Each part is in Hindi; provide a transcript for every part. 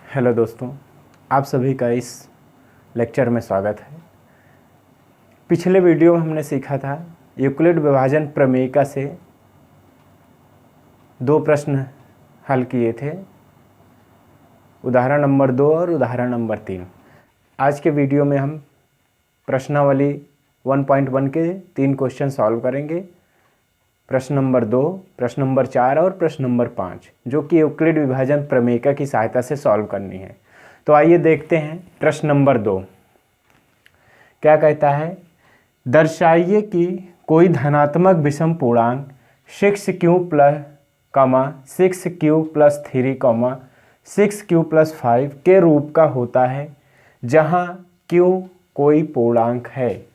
हेलो दोस्तों, आप सभी का इस लेक्चर में स्वागत है। पिछले वीडियो में हमने सीखा था यूक्लिड विभाजन प्रमेयिका से दो प्रश्न हल किए थे, उदाहरण नंबर 2 और उदाहरण नंबर 3। आज के वीडियो में हम प्रश्नावली 1.1 के 3 क्वेश्चन सॉल्व करेंगे। प्रश्न नंबर 2, प्रश्न नंबर 4 और प्रश्न नंबर 5, जो कि यूक्लिड विभाजन प्रमेयिका की सहायता से सॉल्व करनी है। तो आइए देखते हैं प्रश्न नंबर 2 क्या कहता है। दर्शाइए कि कोई धनात्मक विषम पूर्णांक 6q plus 6q plus 3 6q plus 5 के रूप का होता है जहां q कोई पूर्णांक है।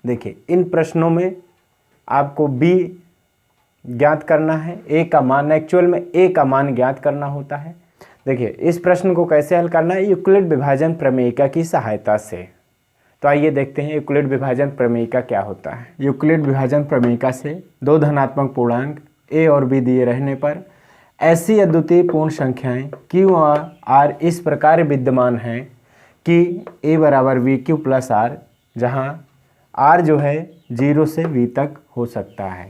देखिए, इन प्रश्नों में आपको b ज्ञात करना है, a का मान, एक्चुअल में a का मान ज्ञात करना होता है। देखिए, इस प्रश्न को कैसे हल करना है, यूक्लिड विभाजन प्रमेयिका की सहायता से। तो आइए देखते हैं यूक्लिड विभाजन प्रमेयिका क्या होता है। यूक्लिड विभाजन प्रमेयिका से दो धनात्मक पूर्णांक a और b दिए रहने पर ऐसी अद्वितीय पूर्ण संख्याएं q और r इस प्रकार विद्यमान हैं कि a बराबर वी क्यू प्लस आर, जहाँ r जो है 0 से v तक हो सकता है।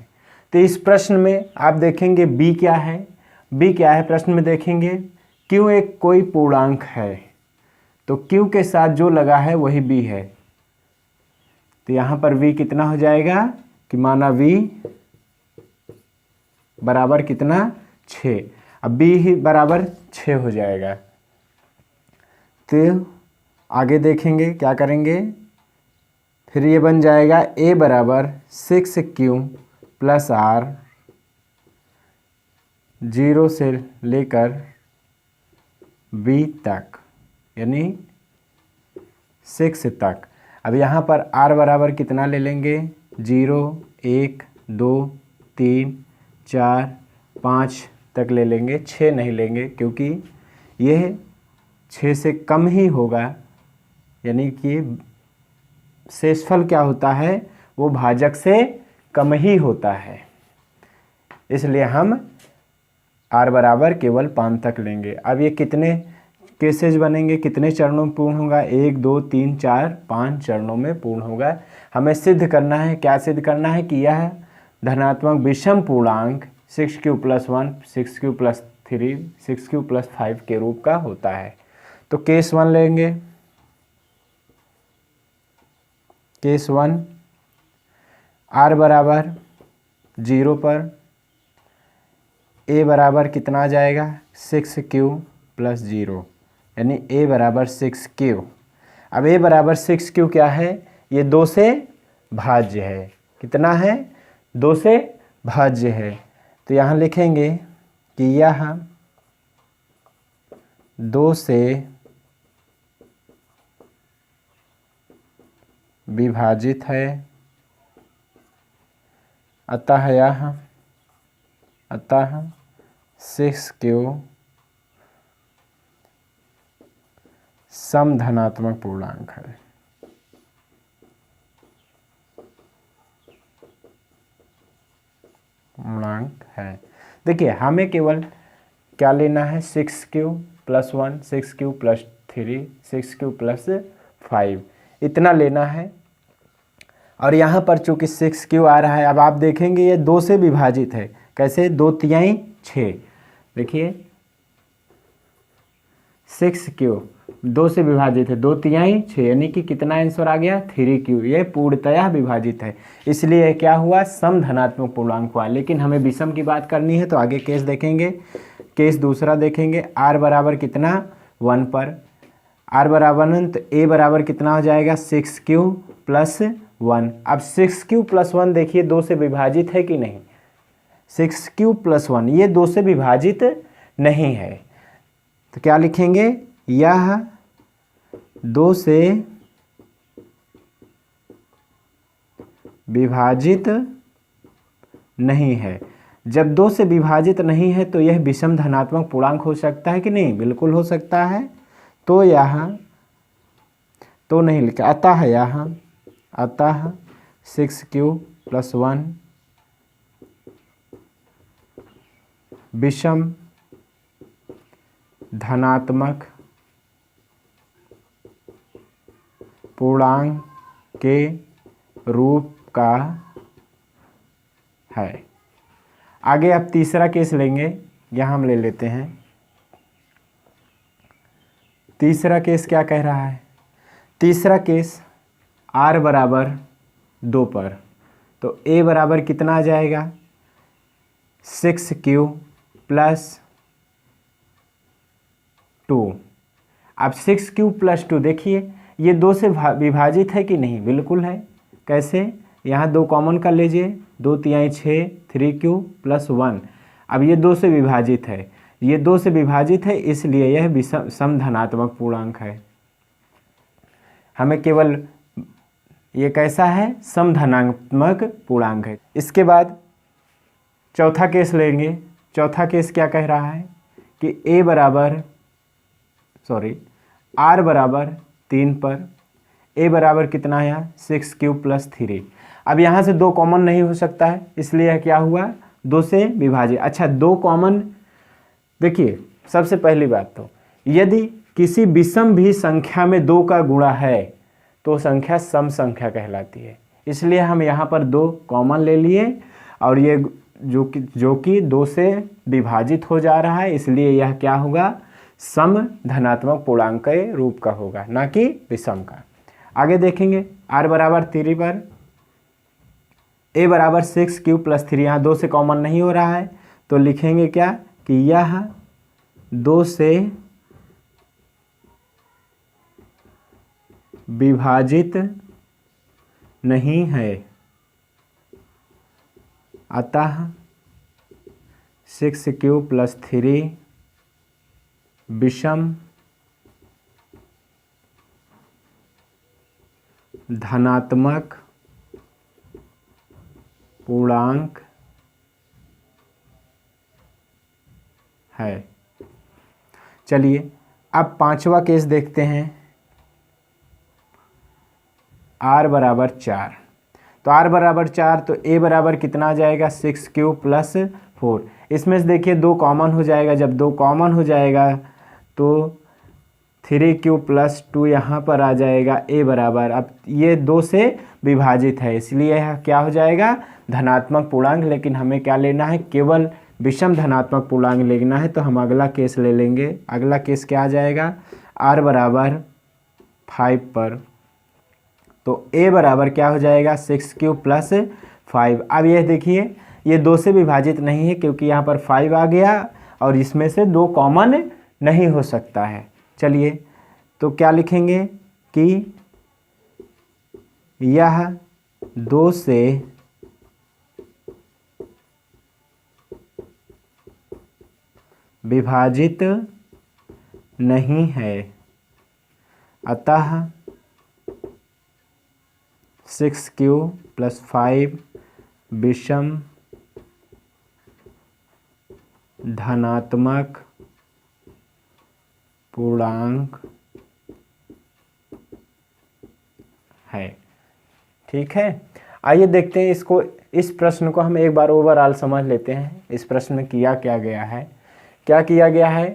तो इस प्रश्न में आप देखेंगे b क्या है। b क्या है प्रश्न में देखेंगे, q एक कोई पूर्णांक है, तो q के साथ जो लगा है वही b है। तो यहाँ पर v कितना हो जाएगा कि माना v बराबर कितना 6। अब b ही बराबर 6 हो जाएगा। तो आगे देखेंगे क्या करेंगे, फिर ये बन जाएगा a बराबर 6q प्लस आर 0 से लेकर b तक, यानी 6 तक। अब यहाँ पर r बराबर कितना ले लेंगे, 0 1 2 3 4 5 तक ले लेंगे, 6 नहीं लेंगे क्योंकि यह 6 से कम ही होगा, यानी कि शेषफल क्या होता है, वो भाजक से कम ही होता है। इसलिए हम r बराबर केवल 5 तक लेंगे। अब ये कितने केसेज बनेंगे, कितने चरणों में पूर्ण होगा, 1 2 3 4 5 चरणों में पूर्ण होगा। हमें सिद्ध करना है, क्या सिद्ध करना है कि यह धनात्मक विषम पूर्णांक 6q plus 1 6q plus 3 6q plus 5 के रूप का होता है। तो केस 1 लेंगे। केस 1, r बराबर 0 पर a बराबर कितना आ जाएगा, 6q प्लस 0, यानी a बराबर 6q। अब a बराबर 6q क्या है, ये 2 से भाज्य है। कितना है, 2 से भाज्य है। तो यहाँ लिखेंगे कि यह 2 से विभाजित है, अतः 6q समधनात्मक पूर्णांक है। देखिए, हमें केवल क्या लेना है, 6q plus 1 6q plus 3 6q plus 5 इतना लेना है। और यहाँ पर चूंकि 6q आ रहा है, अब आप देखेंगे ये 2 से विभाजित है। कैसे, 2 तिहाई 6। देखिए 6q 2 से विभाजित है, 2 तिहाई 6, यानी कि कितना आंसर आ गया, 3q। ये पूर्णतया विभाजित है, इसलिए क्या हुआ, समधनात्मक पूर्णांक हुआ। लेकिन हमें विषम की बात करनी है, तो आगे केस देखेंगे। केस दूसरा देखेंगे, r बराबर कितना 1 पर, r बराबर 1, तो a बराबर कितना हो जाएगा, 6q प्लस 1। अब 6q प्लस 1 देखिए 2 से विभाजित है कि नहीं, 6q प्लस 1 ये 2 से विभाजित नहीं है। तो क्या लिखेंगे, यह 2 से विभाजित नहीं है। जब 2 से विभाजित नहीं है तो यह विषम धनात्मक पूर्णांक हो सकता है कि नहीं, बिल्कुल हो सकता है। तो यहाँ तो नहीं लिखा, अतः 6q प्लस 1 विषम धनात्मक पूर्णांक के रूप का है। आगे आप तीसरा केस लेंगे, यहाँ हम ले लेते हैं। तीसरा केस क्या कह रहा है? तीसरा केस r बराबर 2 पर, तो a बराबर कितना आ जाएगा? 6q plus 2। अब 6q प्लस 2 देखिए ये 2 से विभाजित है कि नहीं? बिल्कुल है। कैसे? यहाँ 2 कॉमन कर लीजिए, 2 तिहाई 6, 3q प्लस 1। अब ये 2 से विभाजित है, ये 2 से विभाजित है, इसलिए यह समधनात्मक पूर्णांक है। हमें केवल ये कैसा है? समधनात्मक पूर्णांक है। इसके बाद चौथा केस लेंगे। चौथा केस क्या कह रहा है कि r बराबर 3 पर a बराबर कितना है? 6q plus 3। अब यहाँ से 2 कॉमन नहीं हो सकता है, इसलिए यह क्या हुआ? 2 से विभाजित। अच्छा 2 कॉमन, देखिए सबसे पहली बात तो यदि किसी विषम भी संख्या में 2 का गुणा है तो संख्या सम संख्या कहलाती है। इसलिए हम यहाँ पर 2 कॉमन ले लिए और ये जो कि 2 से विभाजित हो जा रहा है, इसलिए यह क्या होगा? सम धनात्मक पूर्णांक के रूप का होगा, ना कि विषम का। आगे देखेंगे r बराबर 3 पर a बराबर 6q प्लस 3। यहाँ 2 से कॉमन नहीं हो रहा है, तो लिखेंगे क्या कि यह 2 से विभाजित नहीं है, अतः 6q प्लस 3 विषम धनात्मक पूर्णांक है। चलिए अब पांचवा केस देखते हैं। r बराबर 4, तो r बराबर 4, तो a बराबर कितना आ जाएगा? 6q plus 4। इसमें से देखिए 2 कॉमन हो जाएगा, जब 2 कॉमन हो जाएगा तो 3q प्लस 2 यहाँ पर आ जाएगा a बराबर। अब ये 2 से विभाजित है, इसलिए यह क्या हो जाएगा? धनात्मक पूर्णांक। लेकिन हमें क्या लेना है? केवल विषम धनात्मक पूर्णांक लेना है, तो हम अगला केस ले लेंगे। अगला केस क्या आ जाएगा? r बराबर 5 पर, तो a बराबर क्या हो जाएगा? 6q plus 5। अब यह देखिए ये 2 से विभाजित नहीं है, क्योंकि यहाँ पर 5 आ गया और इसमें से 2 कॉमन नहीं हो सकता है। चलिए तो क्या लिखेंगे कि यह 2 से विभाजित नहीं है, अतः 6q प्लस 5 विषम धनात्मक पूर्णांक है। ठीक है, आइए देखते हैं इसको। इस प्रश्न को हम एक बार ओवरऑल समझ लेते हैं। इस प्रश्न में किया क्या गया है? क्या किया गया है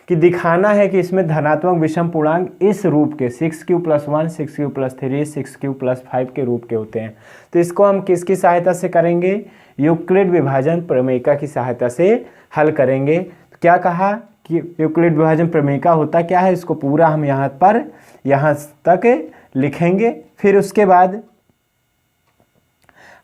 कि दिखाना है कि इसमें धनात्मक विषम पूर्णांक इस रूप के 6q plus 1, 6q plus 3, 6q plus 5 के रूप के होते हैं। तो इसको हम किसकी सहायता से करेंगे? यूक्लिड विभाजन प्रमेयिका की सहायता से हल करेंगे। तो क्या कहा कि यूक्लिड विभाजन प्रमेयिका होता क्या है? इसको पूरा हम यहाँ तक लिखेंगे। फिर उसके बाद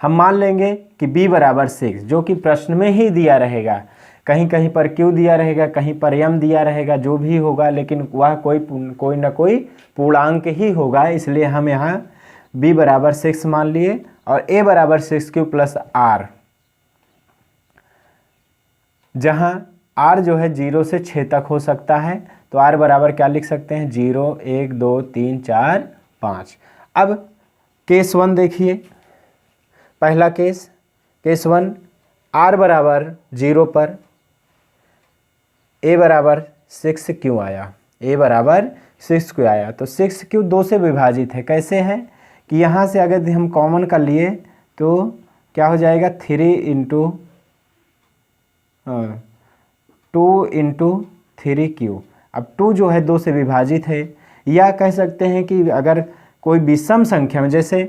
हम मान लेंगे कि b बराबर 6, जो कि प्रश्न में ही दिया रहेगा। कहीं कहीं पर q दिया रहेगा, कहीं पर m दिया रहेगा, जो भी होगा, लेकिन वह कोई ना कोई पूर्णांक ही होगा। इसलिए हम यहाँ b बराबर 6 मान लिए और a बराबर 6q प्लस r, जहाँ r जो है 0 से 6 तक हो सकता है। तो r बराबर क्या लिख सकते हैं? 0, 1, 2, 3, 4, 5। अब केस 1 देखिए। पहला केस 1, r बराबर 0 पर a बराबर 6q आया, a बराबर 6q आया। तो 6q 2 से विभाजित है। कैसे है कि यहाँ से अगर हम कॉमन कर लिए तो क्या हो जाएगा? 3 इंटू 2 इंटू 3q। अब 2 जो है 2 से विभाजित है, या कह सकते हैं कि अगर कोई विषम संख्या में जैसे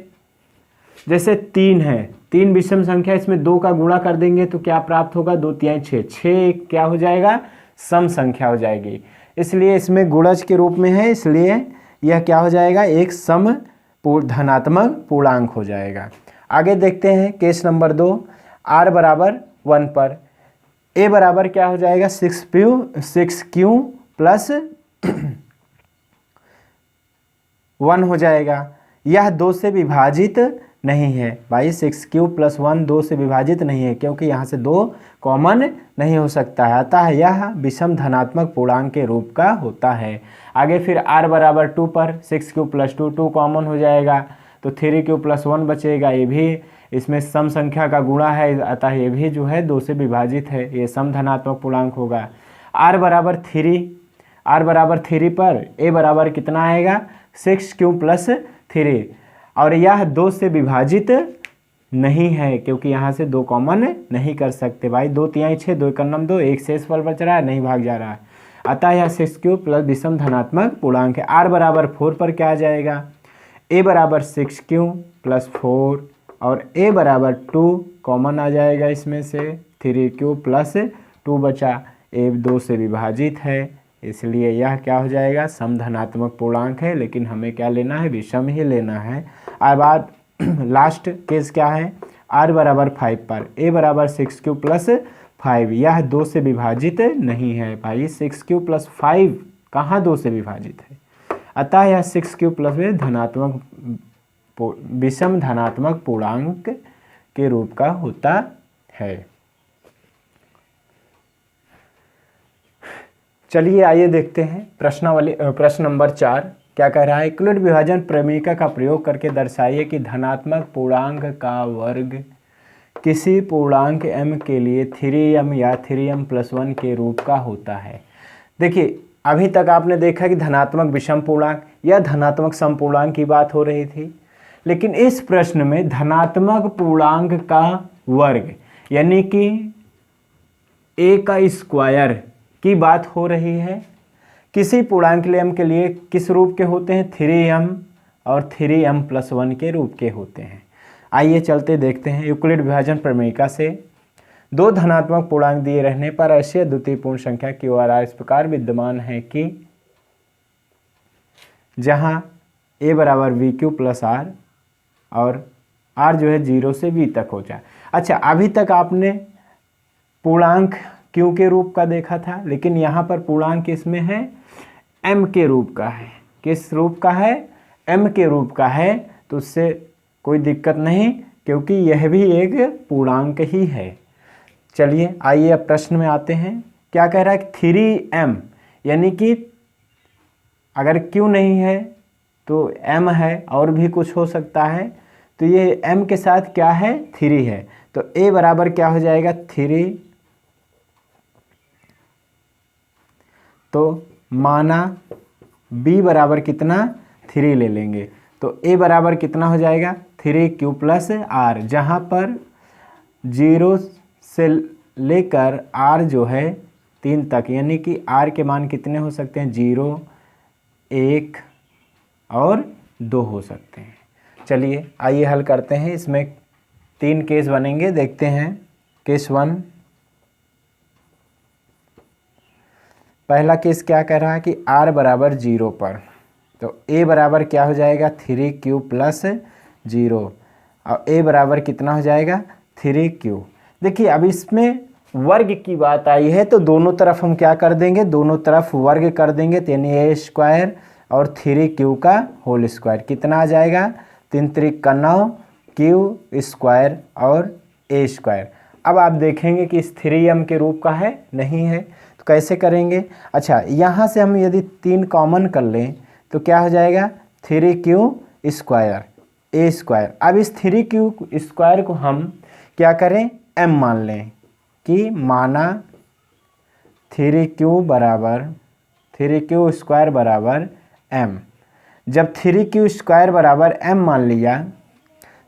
3 है, 3 विषम संख्या, इसमें 2 का गुणा कर देंगे तो क्या प्राप्त होगा, 2 तिहाई 6, 6 क्या हो जाएगा, सम संख्या हो जाएगी, इसलिए इसमें गुणज के रूप में है, इसलिए यह क्या हो जाएगा, एक सम धनात्मक पूर्णांक हो जाएगा। आगे देखते हैं केस नंबर 2, r बराबर 1 पर a बराबर क्या हो जाएगा, 6q प्लस 1 हो जाएगा। यह 2 से विभाजित नहीं है भाई, 6q प्लस 1 2 से विभाजित नहीं है, क्योंकि यहाँ से 2 कॉमन नहीं हो सकता है, अतः यह विषम धनात्मक पूर्णांक के रूप का होता है। आगे फिर r बराबर 2 पर 6q प्लस 2 कॉमन हो जाएगा, तो 3q प्लस 1 बचेगा, ये भी इसमें सम संख्या का गुणा है, अतः ये भी जो है 2 से विभाजित है, ये सम धनात्मक पूर्णांक होगा। r बराबर 3 पर a बराबर कितना आएगा, 6q प्लस 3, और यह 2 से विभाजित नहीं है, क्योंकि यहाँ से 2 कॉमन नहीं कर सकते भाई, 2 तिहाई 6, 2 एकम 2, एक शेष फल बच रहा है, नहीं भाग जा रहा है, अतः यह 6q प्लस विषम धनात्मक पूर्णांक है। r बराबर 4 पर क्या आ जाएगा, a बराबर 6q प्लस 4 और a बराबर 2 कॉमन आ जाएगा, इसमें से 3q प्लस 2 बचा, a 2 से विभाजित है, इसलिए यह क्या हो जाएगा, सम धनात्मक पूर्णांक है, लेकिन हमें क्या लेना है, विषम ही लेना है। अब बाद लास्ट केस क्या है, r बराबर 5 पर a बराबर 6q प्लस 5, यह 2 से विभाजित नहीं है भाई, 6q प्लस 5 कहाँ 2 से विभाजित है, अतः यह 6q प्लस धनात्मक विषम धनात्मक पूर्णांक के रूप का होता है। चलिए आइए देखते हैं प्रश्न नंबर 4 क्या कह रहा है, यूक्लिड विभाजन प्रमेयिका का प्रयोग करके दर्शाइए कि धनात्मक पूर्णांक का वर्ग किसी पूर्णांक m के लिए 3m या 3m प्लस 1 के रूप का होता है। देखिए अभी तक आपने देखा कि धनात्मक विषम पूर्णांक या धनात्मक सम पूर्णांक की बात हो रही थी, लेकिन इस प्रश्न में धनात्मक पूर्णांक का वर्ग यानी कि a का स्क्वायर की बात हो रही है। किसी पूर्णांक m के लिए किस रूप के होते हैं, 3m और 3m प्लस 1 के रूप के होते हैं। आइए चलते देखते हैं। यूक्लिड विभाजन प्रमेयिका से दो धनात्मक पूर्णांक दिए रहने पर ऐसी द्वितीय पूर्ण संख्या की ओर इस प्रकार विद्यमान है कि जहां a बराबर वी क्यू प्लस आर और r जो है 0 से v तक हो जाए। अच्छा, अभी तक आपने पूर्णांक q के रूप का देखा था, लेकिन यहाँ पर पूर्णांक इसमें है m के रूप का है। किस रूप का है, m के रूप का है, तो उससे कोई दिक्कत नहीं, क्योंकि यह भी एक पूर्णांक ही है। चलिए आइए अब प्रश्न में आते हैं। क्या कह रहा है, 3m यानी कि अगर q नहीं है तो m है और भी कुछ हो सकता है, तो ये m के साथ क्या है, 3 है, तो a बराबर क्या हो जाएगा, 3। तो माना b बराबर कितना, 3 ले लेंगे, तो a बराबर कितना हो जाएगा, 3q प्लस r, जहाँ पर 0 से लेकर r जो है 3 तक, यानी कि r के मान कितने हो सकते हैं, 0, 1 और 2 हो सकते हैं। चलिए आइए हल करते हैं। इसमें 3 केस बनेंगे, देखते हैं। केस 1, पहला केस क्या कह रहा है कि r बराबर 0 पर, तो a बराबर क्या हो जाएगा, 3q प्लस 0 और a बराबर कितना हो जाएगा, 3q। देखिए अब इसमें वर्ग की बात आई है, तो दोनों तरफ हम क्या कर देंगे, दोनों तरफ वर्ग कर देंगे, तो यानी a स्क्वायर और 3q का होल स्क्वायर कितना आ जाएगा, 3 त्रिक का 9, q स्क्वायर और a स्क्वायर। अब आप देखेंगे कि इस 3m के रूप का है, नहीं है, तो कैसे करेंगे। अच्छा, यहाँ से हम यदि 3 कॉमन कर लें तो क्या हो जाएगा, 3q स्क्वायर a स्क्वायर। अब इस 3q स्क्वायर को हम क्या करें, m मान लें, कि माना 3q स्क्वायर बराबर m। जब 3q स्क्वायर बराबर m मान लिया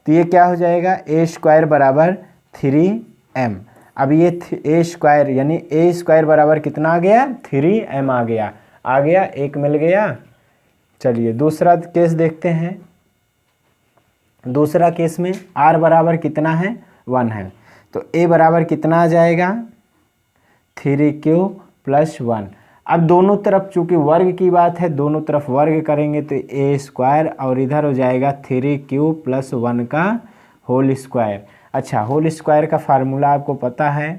तो ये क्या हो जाएगा, a स्क्वायर बराबर 3m। अब ये ए स्क्वायर यानी ए स्क्वायर बराबर कितना आ गया, 3m आ गया, एक मिल गया। चलिए दूसरा केस देखते हैं। दूसरा केस में r बराबर कितना है, 1 है, तो a बराबर कितना आ जाएगा, 3q प्लस 1। अब दोनों तरफ चूंकि वर्ग की बात है, दोनों तरफ वर्ग करेंगे तो ए स्क्वायर और इधर हो जाएगा 3q प्लस 1 का होल स्क्वायर। अच्छा, होल स्क्वायर का फार्मूला आपको पता है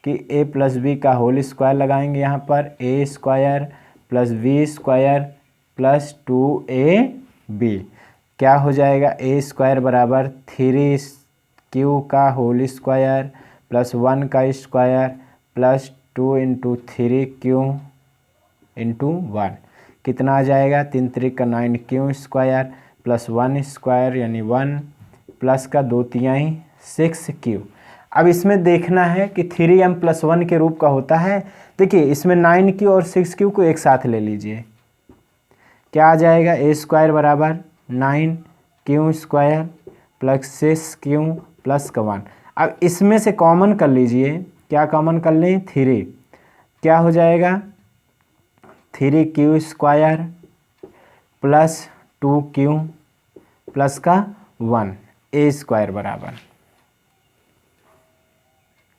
कि a प्लस बी का होल स्क्वायर लगाएंगे यहाँ पर, A square plus B square plus 2ab क्या हो जाएगा, ए स्क्वायर बराबर 3q का होल स्क्वायर प्लस 1 का square plus 2 into 3q into 1 कितना आ जाएगा, 3 3 का 9q स्क्वायर प्लस 1 स्क्वायर यानी 1 प्लस का 2 तिहाई 6q। अब इसमें देखना है कि 3m प्लस 1 के रूप का होता है। देखिए इसमें 9q और 6q को एक साथ ले लीजिए, क्या आ जाएगा, ए स्क्वायर बराबर 9q square plus 6q plus का 1। अब इसमें से कॉमन कर लीजिए, क्या कॉमन कर लें, 3, क्या हो जाएगा 3q square plus 2q plus का 1 ए स्क्वायर बराबर।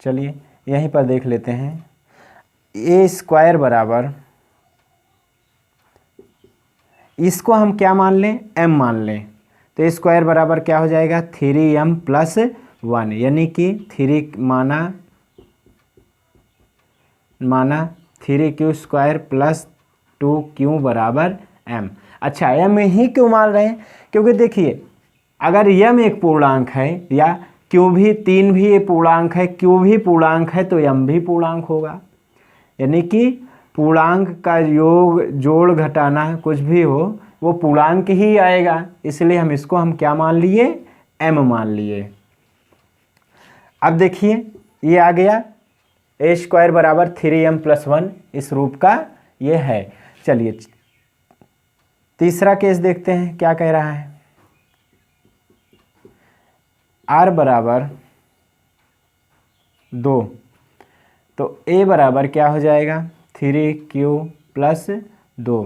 चलिए यहीं पर देख लेते हैं, ए स्क्वायर बराबर, इसको हम क्या मान लें, m मान लें, तो ए स्क्वायर बराबर क्या हो जाएगा, 3m प्लस 1 यानी कि 3 माना 3q स्क्वायर प्लस 2q बराबर m। अच्छा m ही क्यों मान रहे हैं, क्योंकि देखिए अगर m एक पूर्णांक है या q भी 3 भी एक पूर्णांक है, q भी पूर्णांक है तो m भी पूर्णांक होगा, यानी कि पूर्णांक का योग जोड़ घटाना कुछ भी हो वो पूर्णांक ही आएगा, इसलिए हम इसको हम क्या मान लिए, m मान लिए। अब देखिए ये आ गया ए स्क्वायर बराबर 3m प्लस 1 इस रूप का ये है। चलिए तीसरा केस देखते हैं क्या कह रहा है, r बराबर 2, तो a बराबर क्या हो जाएगा, 3q प्लस 2,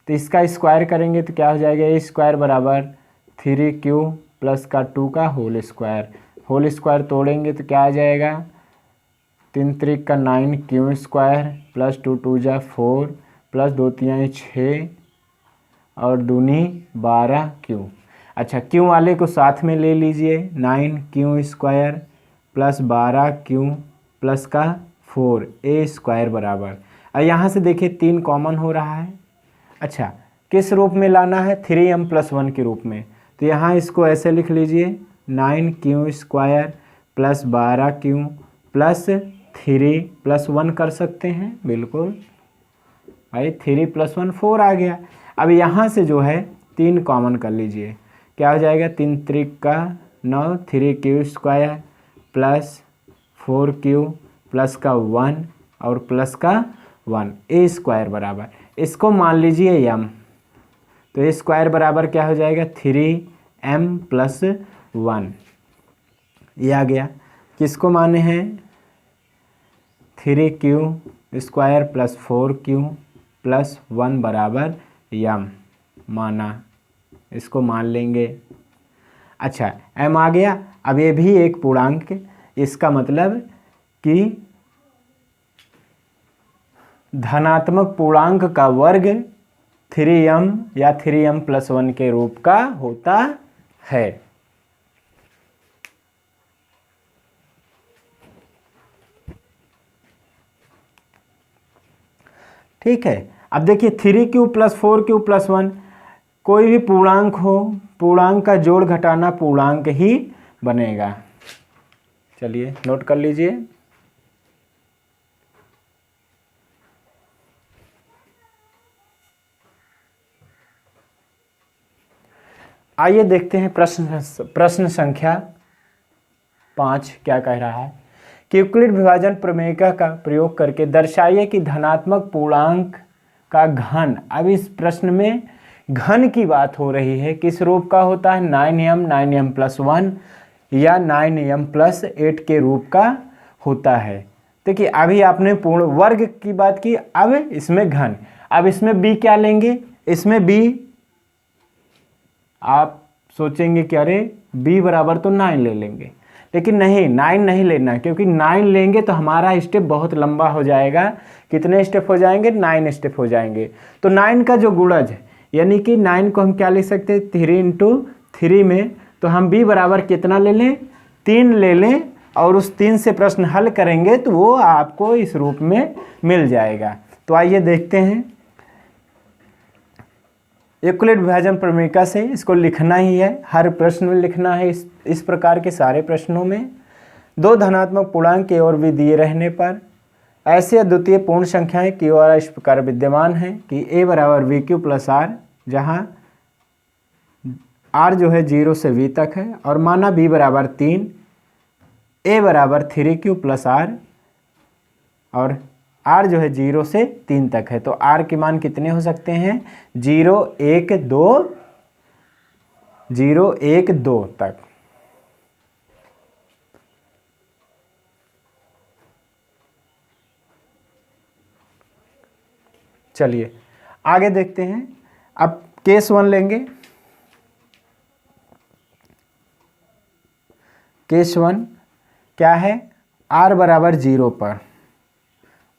तो इसका स्क्वायर करेंगे तो क्या हो जाएगा, ए स्क्वायर बराबर 3q प्लस का 2 का होल स्क्वायर तोड़ेंगे तो क्या आ जाएगा, 3 3 का 9q स्क्वायर प्लस 2 2 जा 4 प्लस 2 3 6 और दूनी 12q। अच्छा q वाले को साथ में ले लीजिए, 9q square plus 12q plus का 4 ए स्क्वायर बराबर। और यहाँ से देखिए 3 कॉमन हो रहा है। अच्छा किस रूप में लाना है, 3m प्लस 1 के रूप में, तो यहाँ इसको ऐसे लिख लीजिए 9q square plus 12q plus 3 plus 1 कर सकते हैं, बिल्कुल भाई 3 प्लस 1 4 आ गया। अब यहाँ से जो है 3 कॉमन कर लीजिए, क्या हो जाएगा, 3 3 का 9 3q square plus 4q plus का 1 और प्लस का 1 ए स्क्वायर बराबर, इसको मान लीजिए m, तो ए स्क्वायर बराबर क्या हो जाएगा, 3m प्लस 1, ये आ गया। किसको माने हैं, 3q square plus 4q plus 1 बराबर m माना, इसको मान लेंगे। अच्छा m आ गया। अब ये भी एक पूर्णांक, इसका मतलब कि धनात्मक पूर्णांक का वर्ग 3m या 3m प्लस 1 के रूप का होता है। ठीक है, अब देखिए 3q प्लस 4q प्लस 1, कोई भी पूर्णांक हो, पूर्णांक का जोड़ घटाना पूर्णांक ही बनेगा। चलिए नोट कर लीजिए। आइए देखते हैं प्रश्न संख्या 5 क्या कह रहा है कि यूक्लिड विभाजन प्रमेय का प्रयोग करके दर्शाइए कि धनात्मक पूर्णांक का घन। अब इस प्रश्न में घन की बात हो रही है, किस रूप का होता है, 9m प्लस 1 या 9m प्लस 8 के रूप का होता है। देखिए अभी आपने पूर्ण वर्ग की बात की, अब इसमें घन। अब इसमें b क्या लेंगे, इसमें b आप सोचेंगे कि अरे b बराबर तो 9 ले लेंगे, लेकिन नहीं, 9 नहीं लेना, क्योंकि 9 लेंगे तो हमारा स्टेप बहुत लंबा हो जाएगा। कितने स्टेप हो जाएंगे, 9 स्टेप हो जाएंगे। तो 9 का जो गुणज है, यानी कि 9 को हम क्या लिख सकते हैं, 3 इंटू 3 में, तो हम b बराबर कितना ले लें, 3 ले लें, और उस 3 से प्रश्न हल करेंगे तो वो आपको इस रूप में मिल जाएगा। तो आइए देखते हैं। यूक्लिड विभाजन प्रमेयिका से इसको लिखना ही है, हर प्रश्न में लिखना है। इस प्रकार के सारे प्रश्नों में दो धनात्मक पूर्णांक की ओर भी दिए रहने पर ऐसे अद्वितीय पूर्ण संख्याएं की ओर इस प्रकार विद्यमान हैं कि a बराबर वी क्यू प्लस आर, जहाँ r जो है 0 से v तक है, और माना b बराबर 3, a बराबर 3q प्लस आर, और r जो है 0 से 3 तक है। तो r के मान कितने हो सकते हैं, 0 1 2, 0 1 2 तक। चलिए आगे देखते हैं। अब केस 1 लेंगे। केस 1 क्या है, r बराबर 0 पर,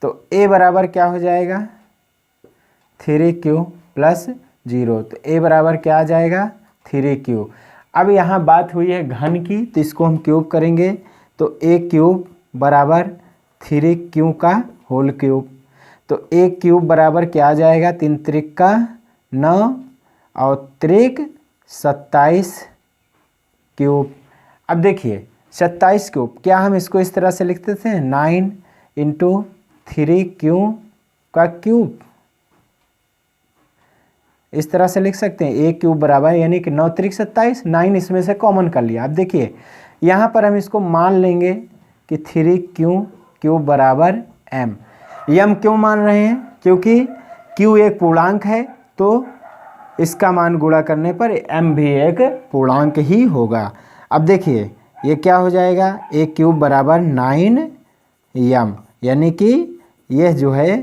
तो a बराबर क्या हो जाएगा, 3q प्लस 0, तो a बराबर क्या आ जाएगा, 3q। अब यहाँ बात हुई है घन की, तो इसको हम क्यूब करेंगे, तो a क्यूब बराबर 3q का होल क्यूब, तो a क्यूब बराबर क्या आ जाएगा, 3 त्रिक का 9 और त्रिक 27 क्यूब। अब देखिए 27 क्यूब, क्या हम इसको इस तरह से लिखते थे, 9 इंटू 3q का क्यूब, इस तरह से लिख सकते हैं। a क्यूब बराबर यानी कि 9 त्रिक 27, 9 इसमें से कॉमन कर लिया। अब देखिए यहाँ पर हम इसको मान लेंगे कि 3q क्यूब बराबर m। ये हम क्यों मान रहे हैं, क्योंकि q एक पूर्णांक है, तो इसका मान गुणा करने पर m भी एक पूर्णांक ही होगा। अब देखिए ये क्या हो जाएगा, a क्यूब बराबर 9m, यानी कि यह जो है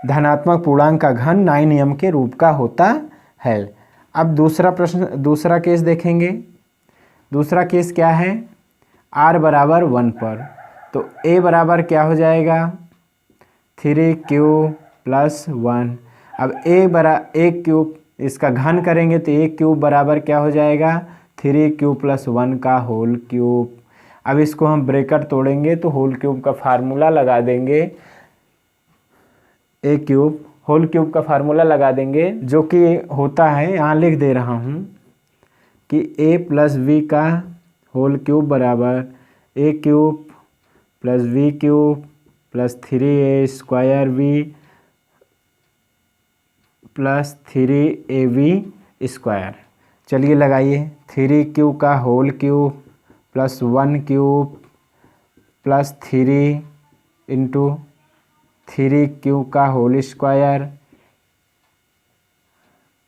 धनात्मक पूर्णांक का घन 9m के रूप का होता है। अब दूसरा केस देखेंगे। दूसरा केस क्या है, r बराबर 1 पर, तो a बराबर क्या हो जाएगा, 3q प्लस 1। अब a क्यूब इसका घन करेंगे तो a क्यूब बराबर क्या हो जाएगा, 3q प्लस 1 का होल क्यूब। अब इसको हम ब्रैकेट तोड़ेंगे तो होल क्यूब का फार्मूला लगा देंगे, a क्यूब होल क्यूब का फार्मूला लगा देंगे, जो कि होता है, यहाँ लिख दे रहा हूँ कि a प्लस v का होल क्यूब बराबर a cube plus v cube plus 3a square v plus 3ab square. चलिए लगाइए, 3q का whole cube plus 1 cube plus 3 into 3q का whole square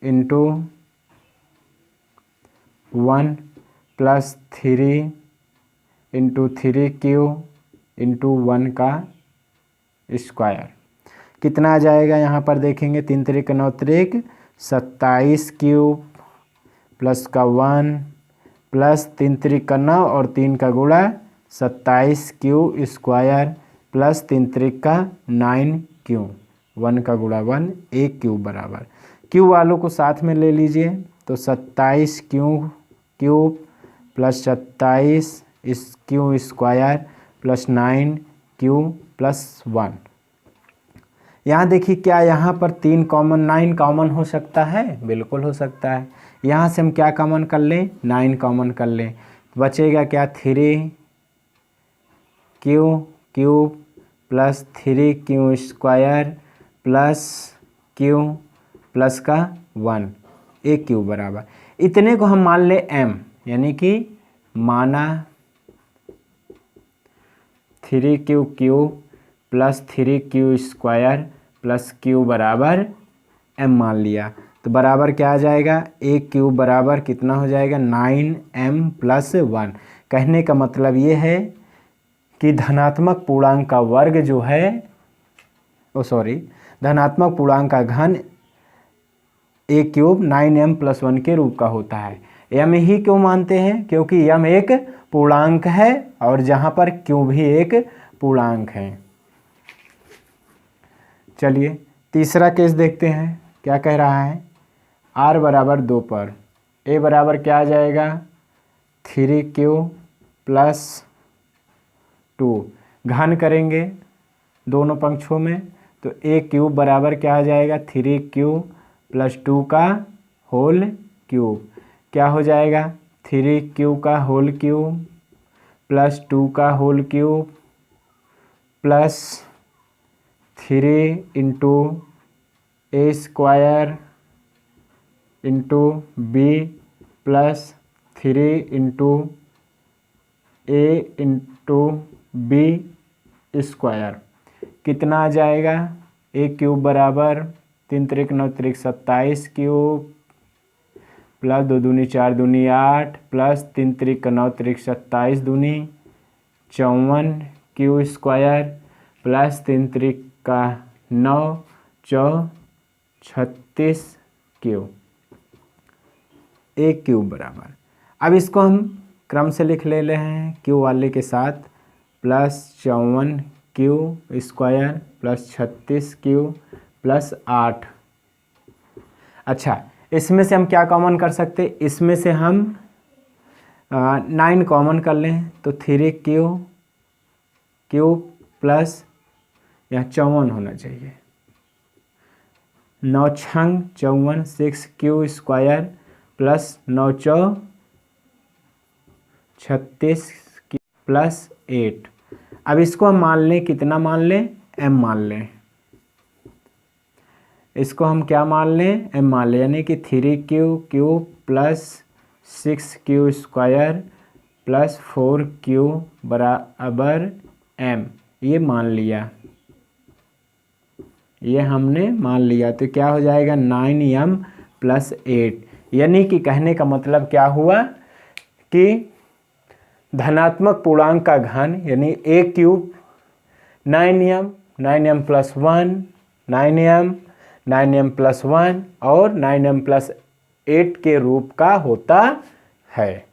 into 1 plus 3 into 3q into 1 का स्क्वायर। कितना आ जाएगा, यहाँ पर देखेंगे, 3 त्रिक 9 त्रिक 27 क्यूब प्लस का 1 प्लस 3 त्रिक का 9 और 3 का गुणा 27 क्यू स्क्वायर प्लस 3 त्रिक का 9 क्यू, 1 का गुणा 1, 1 क्यूब बराबर, क्यू वालों को साथ में ले लीजिए, तो 27 क्यूब प्लस 27 इस Q square plus 9 Q plus 1। यहाँ देखिए क्या यहाँ पर 3 कॉमन 9 कॉमन हो सकता है, बिल्कुल हो सकता है। यहाँ से हम क्या कॉमन कर लें, 9 कॉमन कर लें, बचेगा क्या, 3q cube plus 3q square plus q plus का 1, 1 क्यूब बराबर। इतने को हम मान ले m, यानी कि माना 3q cube plus 3q square plus q बराबर m मान लिया, तो बराबर क्या आ जाएगा, 1 क्यूब बराबर कितना हो जाएगा, 9m प्लस 1। कहने का मतलब ये है कि धनात्मक पूर्णांक का वर्ग जो है, धनात्मक पूर्णांक का घन a क्यूब 9m + 1 के रूप का होता है। m ही क्यों मानते हैं? क्योंकि m एक पूर्णांक है और जहाँ पर q भी एक पूर्णांक है। चलिए तीसरा केस देखते हैं, क्या कह रहा है। r बराबर 2 पर a बराबर क्या आ जाएगा, 3q + 2। घन करेंगे दोनों पंक्षों में तो a क्यूब बराबर क्या आ जाएगा, 3q + 2 का होल क्यूब। क्या हो जाएगा, 3q का होल क्यूब + 2 का whole cube plus 3 × a² × b + 3 × a × b² कितना आ जाएगा, a क्यूब बराबर 3 × 3 = 9 × 27 क्यूब प्लस 2 दूनी 4 दूनी 8 प्लस 3 × 3 = 9 × 3 = 27 दूनी 54 q² plus 3 × 3 = 9 4 36 Q a cube बराबर। अब इसको हम क्रम से लिख ले रहे हैं क्यू वाले के साथ, plus 54 q² plus 36 q plus 8। अच्छा, इसमें से हम क्या कॉमन कर सकते, इसमें से हम 9 कॉमन कर लें तो 3q प्लस यहाँ 54 होना चाहिए, 9 छंग 54 6q² प्लस 9 4 36 प्लस 8। अब इसको हम मान लें, कितना मान लें, m मान लें। इसको हम क्या मान लें, m मान लें, यानी कि 3q³ plus 6q² plus 4q बराबर m। ये मान लिया, ये हमने मान लिया तो क्या हो जाएगा 9m + 8। यानी कि कहने का मतलब क्या हुआ कि धनात्मक पूर्णांक का घन यानी a cube 9m + 1 9m 9m + 1 और 9m + 8 के रूप का होता है।